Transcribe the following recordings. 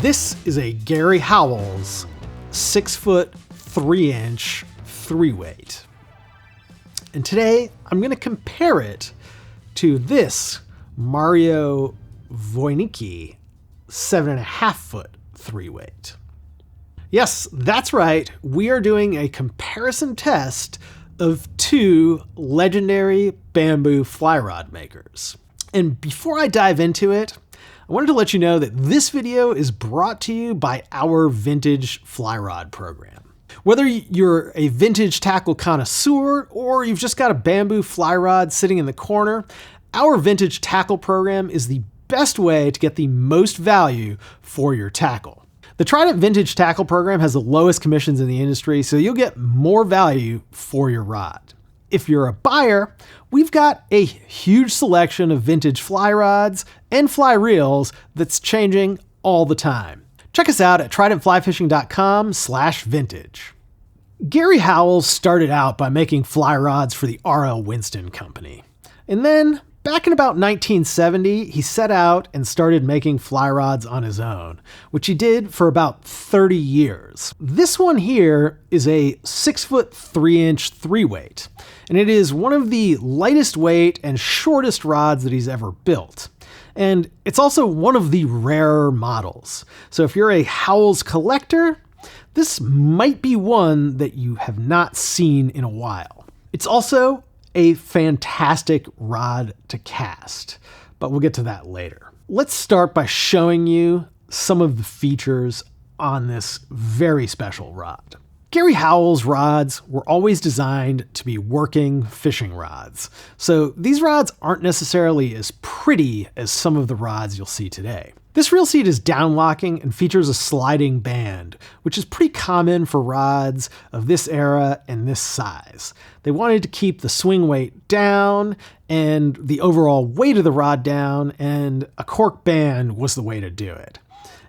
This is a Gary Howells 6-foot 3-inch 3-weight. And today I'm going to compare it to this Mario Wojnicki 7.5-foot 3-weight. Yes, that's right. We are doing a comparison test of two legendary bamboo fly rod makers. And before I dive into it, I wanted to let you know that this video is brought to you by our vintage fly rod program. Whether you're a vintage tackle connoisseur or you've just got a bamboo fly rod sitting in the corner, our vintage tackle program is the best way to get the most value for your tackle. The Trident Vintage Tackle program has the lowest commissions in the industry, so you'll get more value for your rod. If you're a buyer, we've got a huge selection of vintage fly rods and fly reels that's changing all the time. Check us out at tridentflyfishing.com/vintage. Gary Howells started out by making fly rods for the R.L. Winston Company. And then, back in about 1970, he set out and started making fly rods on his own, which he did for about 30 years. This one here is a 6-foot 3-inch 3-weight, and it is one of the lightest weight and shortest rods that he's ever built. And it's also one of the rarer models. So if you're a Howells collector, this might be one that you have not seen in a while. It's also a fantastic rod to cast, but we'll get to that later. Let's start by showing you some of the features on this very special rod. Gary Howells rods were always designed to be working fishing rods, so these rods aren't necessarily as pretty as some of the rods you'll see today. This reel seat is down-locking and features a sliding band, which is pretty common for rods of this era and this size. They wanted to keep the swing weight down and the overall weight of the rod down, and a cork band was the way to do it.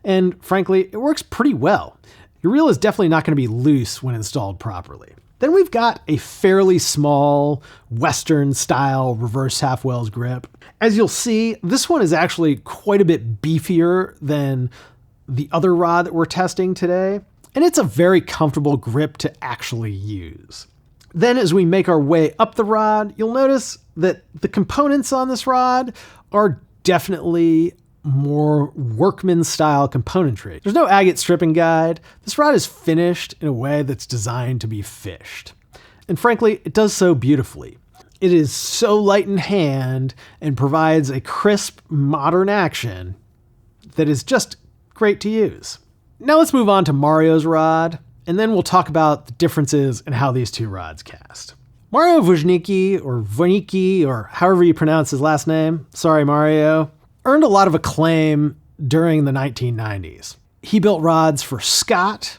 And frankly, it works pretty well. Your reel is definitely not going to be loose when installed properly. Then we've got a fairly small Western-style reverse Howells grip. As you'll see, this one is actually quite a bit beefier than the other rod that we're testing today, and it's a very comfortable grip to actually use. Then as we make our way up the rod, you'll notice that the components on this rod are definitely more workman-style componentry. There's no agate stripping guide. This rod is finished in a way that's designed to be fished. And frankly, it does so beautifully. It is so light in hand and provides a crisp, modern action that is just great to use. Now let's move on to Mario's rod, and then we'll talk about the differences in how these two rods cast. Mario Wojnicki, or however you pronounce his last name, sorry Mario, earned a lot of acclaim during the 1990s. He built rods for Scott,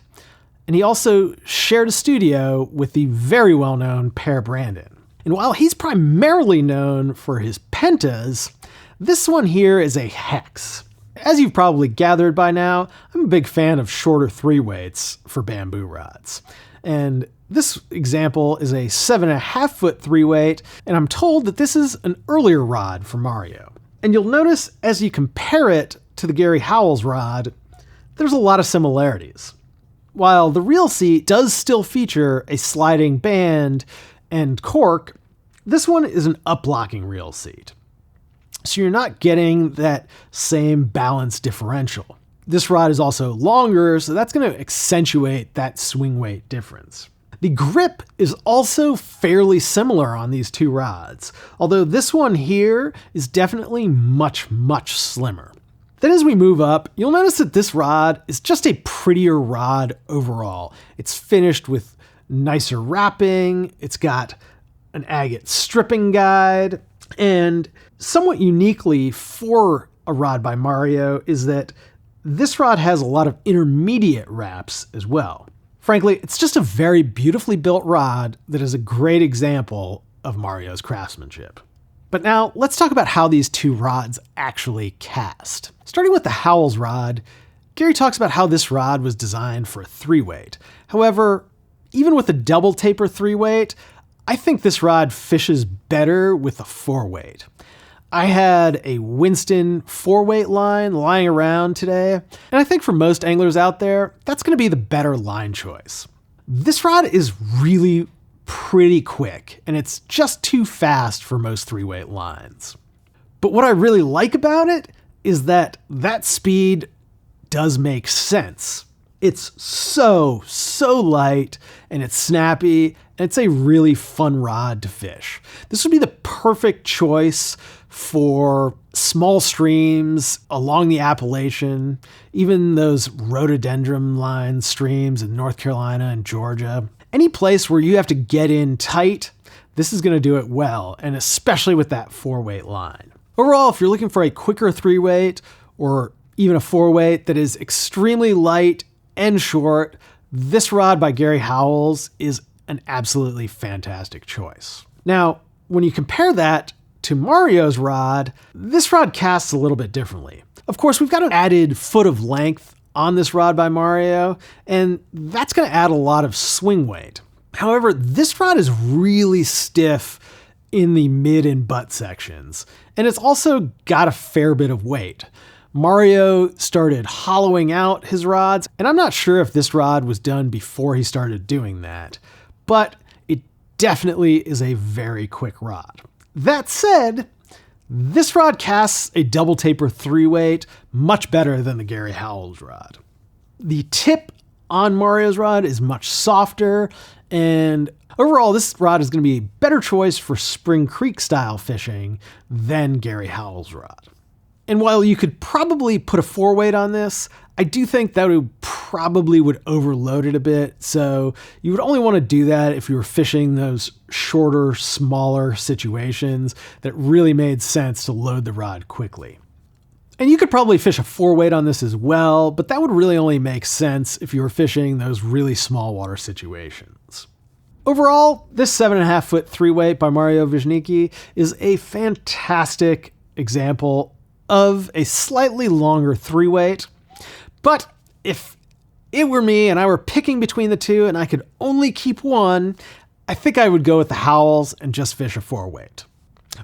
and he also shared a studio with the very well-known Per Brandon. And while he's primarily known for his pentas, this one here is a hex. As you've probably gathered by now, I'm a big fan of shorter 3-weights for bamboo rods. And this example is a 7.5-foot 3-weight, and I'm told that this is an earlier rod for Mario. And you'll notice as you compare it to the Gary Howells rod, there's a lot of similarities. While the reel seat does still feature a sliding band and cork, this one is an up-locking reel seat. So you're not getting that same balance differential. This rod is also longer, so that's going to accentuate that swing weight difference. The grip is also fairly similar on these two rods, although this one here is definitely much, much slimmer. Then as we move up, you'll notice that this rod is just a prettier rod overall. It's finished with nicer wrapping, it's got an agate stripping guide, and somewhat uniquely for a rod by Mario is that this rod has a lot of intermediate wraps as well. Frankly, it's just a very beautifully built rod that is a great example of Mario's craftsmanship. But now let's talk about how these two rods actually cast. Starting with the Howells rod, Gary talks about how this rod was designed for a 3-weight. However, even with a double taper 3-weight, I think this rod fishes better with a 4-weight. I had a Winston 4-weight line lying around today, and I think for most anglers out there, that's going to be the better line choice. This rod is really pretty quick, and it's just too fast for most 3-weight lines. But what I really like about it is that speed does make sense. It's so light, and it's snappy, and it's a really fun rod to fish. This would be the perfect choice for small streams along the Appalachian, even those rhododendron line streams in North Carolina and Georgia. Any place where you have to get in tight, this is going to do it well, and especially with that 4-weight line. Overall, if you're looking for a quicker 3-weight or even a 4-weight that is extremely light and short, this rod by Gary Howells is an absolutely fantastic choice. Now, when you compare that to Mario's rod, this rod casts a little bit differently. Of course, we've got an added foot of length on this rod by Mario, and that's going to add a lot of swing weight. However, this rod is really stiff in the mid and butt sections, and it's also got a fair bit of weight. Mario started hollowing out his rods, and I'm not sure if this rod was done before he started doing that, but it definitely is a very quick rod. That said, this rod casts a double taper 3-weight much better than the Gary Howells rod. The tip on Mario's rod is much softer, and overall this rod is going to be a better choice for Spring Creek style fishing than Gary Howells' rod. And while you could probably put a 4-weight on this, I do think that would overload it a bit. So you would only want to do that if you were fishing those shorter, smaller situations that really made sense to load the rod quickly. And you could probably fish a 4-weight on this as well, but that would really only make sense if you were fishing those really small water situations. Overall, this 7.5-foot 3-weight by Mario Wojnicki is a fantastic example of a slightly longer 3-weight. But if it were me and I were picking between the two and I could only keep one, I think I would go with the Howells and just fish a 4-weight.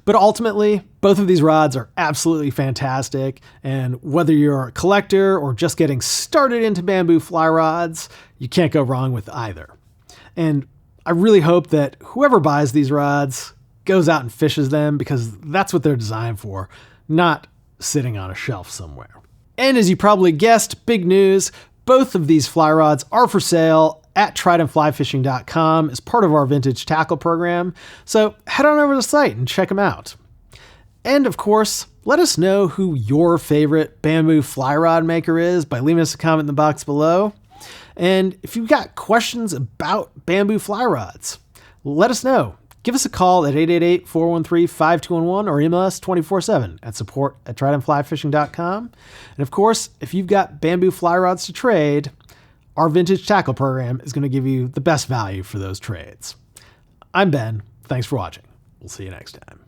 But ultimately, both of these rods are absolutely fantastic, and whether you're a collector or just getting started into bamboo fly rods, you can't go wrong with either. And I really hope that whoever buys these rods goes out and fishes them, because that's what they're designed for, not sitting on a shelf somewhere. And as you probably guessed, big news, both of these fly rods are for sale at tridentflyfishing.com as part of our vintage tackle program. So head on over to the site and check them out. And of course, let us know who your favorite bamboo fly rod maker is by leaving us a comment in the box below. And if you've got questions about bamboo fly rods, let us know. Give us a call at 888-413-5211 or email us 24/7 at support@tridentflyfishing.com. And of course, if you've got bamboo fly rods to trade, our vintage tackle program is going to give you the best value for those trades. I'm Ben. Thanks for watching. We'll see you next time.